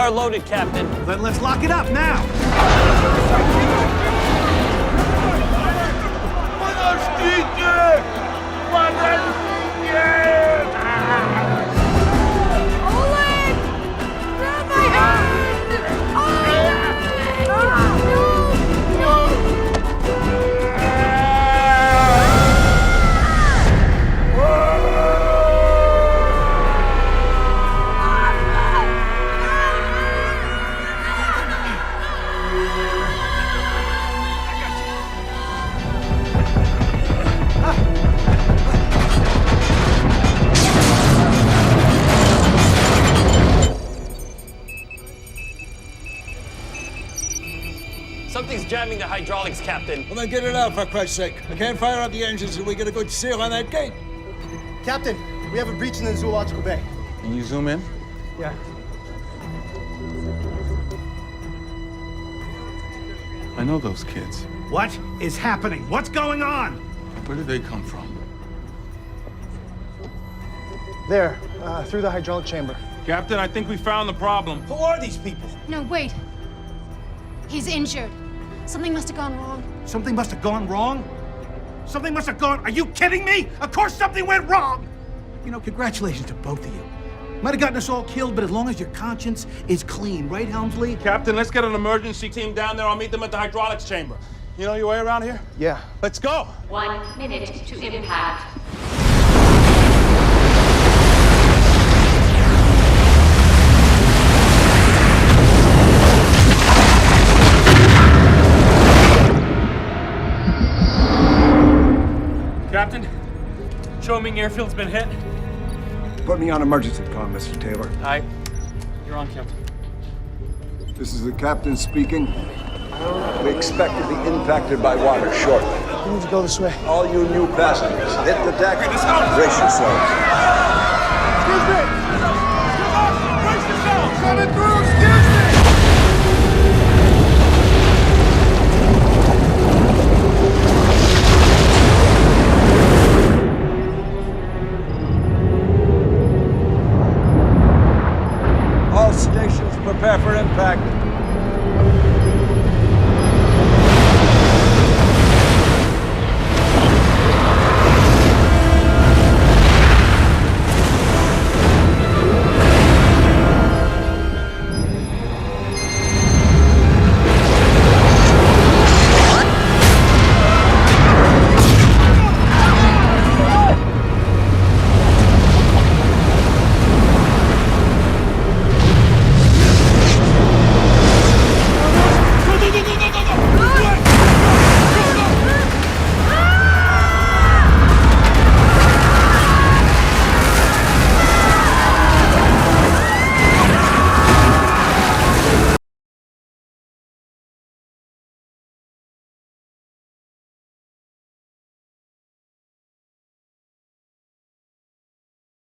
are loaded, Captain. Then let's lock it up now. Something's jamming the hydraulics, Captain. Well, then get it out, for Christ's sake. I can't fire up the engines until we get a good seal on that gate. Captain, we have a breach in the zoological bay. Can you zoom in? Yeah. I know those kids. What is happening? What's going on? Where did they come from? There, through the hydraulic chamber. Captain, I think we found the problem. Who are these people? No, wait. He's injured. Something must have gone wrong. Something must have gone wrong? Something must have gone... Are you kidding me? Of course something went wrong! You know, congratulations to both of you. Might have gotten us all killed, but as long as your conscience is clean, right, Helmsley? Captain, let's get an emergency team down there. I'll meet them at the hydraulics chamber. You know your way around here? Yeah. Let's go. 1 minute to impact. Captain, Choming Airfield's been hit. Put me on emergency comm, Mr. Taylor. Aye. You're on, Captain. This is the captain speaking. We expect to be impacted by water shortly. We need to go this way. All you new passengers, hit the deck. Brace yourselves. Excuse me! Brace yourselves! Coming through, excuse me! All stations prepare for impact.